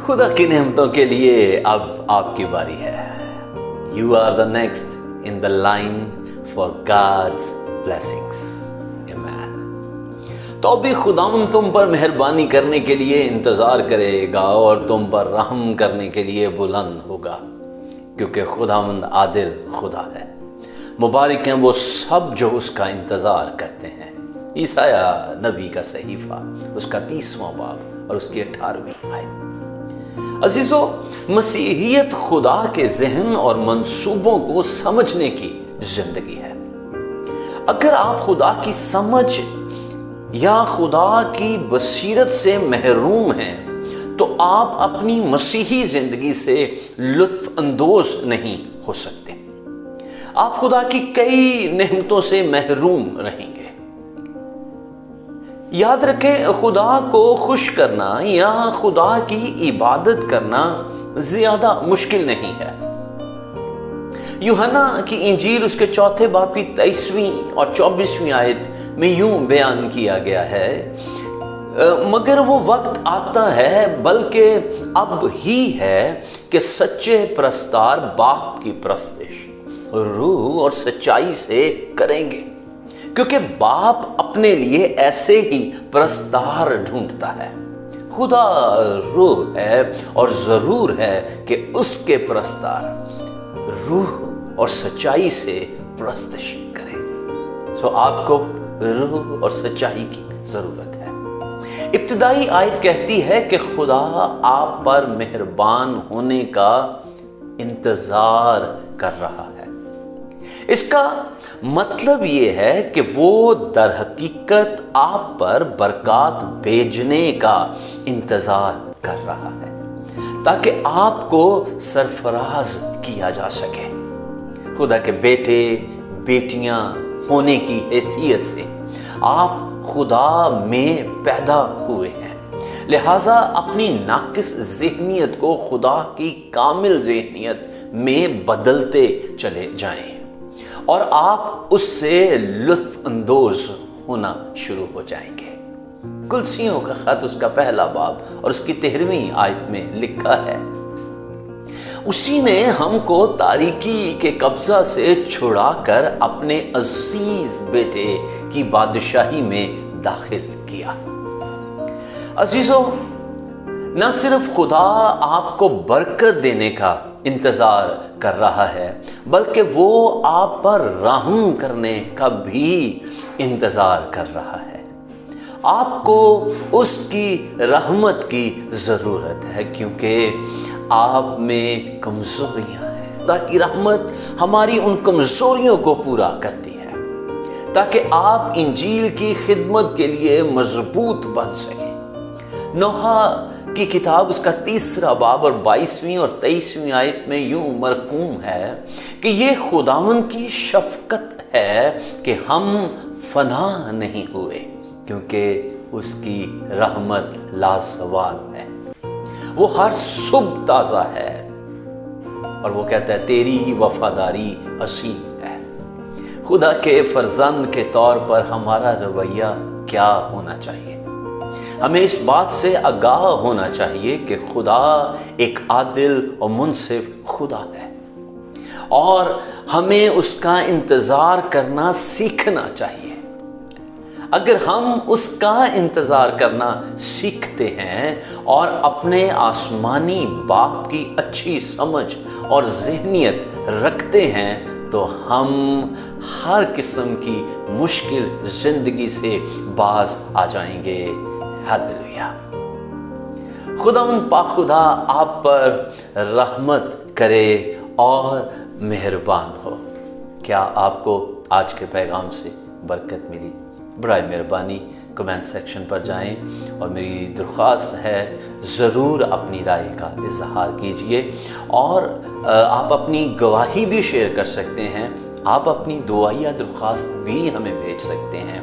خدا کی نعمتوں کے لیے اب آپ کی باری ہے. You are the next in the line for God's blessings. Amen. تو ابھی خداوند تم پر مہربانی کرنے کے لیے انتظار کرے گا اور تم پر رحم کرنے کے لیے بلند ہوگا، کیونکہ خداوند عادل خدا ہے. مبارک ہیں وہ سب جو اس کا انتظار کرتے ہیں. عیسائیٰ نبی کا صحیفہ، اس کا 30واں باب اور اس کی 18ویں آیت. عزیزو، مسیحیت خدا کے ذہن اور منصوبوں کو سمجھنے کی زندگی ہے. اگر آپ خدا کی سمجھ یا خدا کی بصیرت سے محروم ہیں تو آپ اپنی مسیحی زندگی سے لطف اندوز نہیں ہو سکتے. آپ خدا کی کئی نعمتوں سے محروم رہیں گے. یاد رکھیں، خدا کو خوش کرنا یا خدا کی عبادت کرنا زیادہ مشکل نہیں ہے. یوحنا کی انجیل اس کے 4 باب کی 23ویں اور 24ویں آیت میں یوں بیان کیا گیا ہے، مگر وہ وقت آتا ہے بلکہ اب ہی ہے کہ سچے پرستار باپ کی پرستش روح اور سچائی سے کریں گے، کیونکہ باپ اپنے لیے ایسے ہی پرستار ڈھونڈتا ہے. خدا روح ہے اور ضرور ہے کہ اس کے پرستار روح اور سچائی سے پرستش کریں. آپ کو روح اور سچائی کی ضرورت ہے. ابتدائی آیت کہتی ہے کہ خدا آپ پر مہربان ہونے کا انتظار کر رہا ہے. اس کا مطلب یہ ہے کہ وہ در حقیقت آپ پر برکات بھیجنے کا انتظار کر رہا ہے تاکہ آپ کو سرفراز کیا جا سکے. خدا کے بیٹے بیٹیاں ہونے کی حیثیت سے آپ خدا میں پیدا ہوئے ہیں، لہٰذا اپنی ناقص ذہنیت کو خدا کی کامل ذہنیت میں بدلتے چلے جائیں اور آپ اس سے لطف اندوز ہونا شروع ہو جائیں گے. کلسیوں کا خط اس کا 1 باب اور اس کی 13ویں آیت میں لکھا ہے، اسی نے ہم کو تاریکی کے قبضہ سے چھڑا کر اپنے عزیز بیٹے کی بادشاہی میں داخل کیا. عزیزو، نہ صرف خدا آپ کو برکت دینے کا انتظار کر رہا ہے بلکہ وہ آپ پر رحم کرنے کا بھی انتظار کر رہا ہے. آپ کو اس کی رحمت کی ضرورت ہے کیونکہ آپ میں کمزوریاں ہیں. خدا کی رحمت ہماری ان کمزوریوں کو پورا کرتی ہے تاکہ آپ انجیل کی خدمت کے لیے مضبوط بن سکیں. نوح کی کتاب اس کا 3 باب اور 22ویں اور 23ویں آیت میں یوں مرقوم ہے کہ یہ خداوند کی شفقت ہے کہ ہم فنا نہیں ہوئے، کیونکہ اس کی رحمت لازوال ہے. وہ ہر صبح تازہ ہے اور وہ کہتا ہے تیری وفاداری عظیم ہے. خدا کے فرزند کے طور پر ہمارا رویہ کیا ہونا چاہیے؟ ہمیں اس بات سے آگاہ ہونا چاہیے کہ خدا ایک عادل اور منصف خدا ہے اور ہمیں اس کا انتظار کرنا سیکھنا چاہیے. اگر ہم اس کا انتظار کرنا سیکھتے ہیں اور اپنے آسمانی باپ کی اچھی سمجھ اور ذہنیت رکھتے ہیں تو ہم ہر قسم کی مشکل زندگی سے باز آ جائیں گے. ہاللویا. خداوند پاک خدا آپ پر رحمت کرے اور مہربان ہو. کیا آپ کو آج کے پیغام سے برکت ملی؟ برائے مہربانی کمنٹ سیکشن پر جائیں اور میری درخواست ہے ضرور اپنی رائے کا اظہار کیجئے اور آپ اپنی گواہی بھی شیئر کر سکتے ہیں. آپ اپنی دعائیا درخواست بھی ہمیں بھیج سکتے ہیں.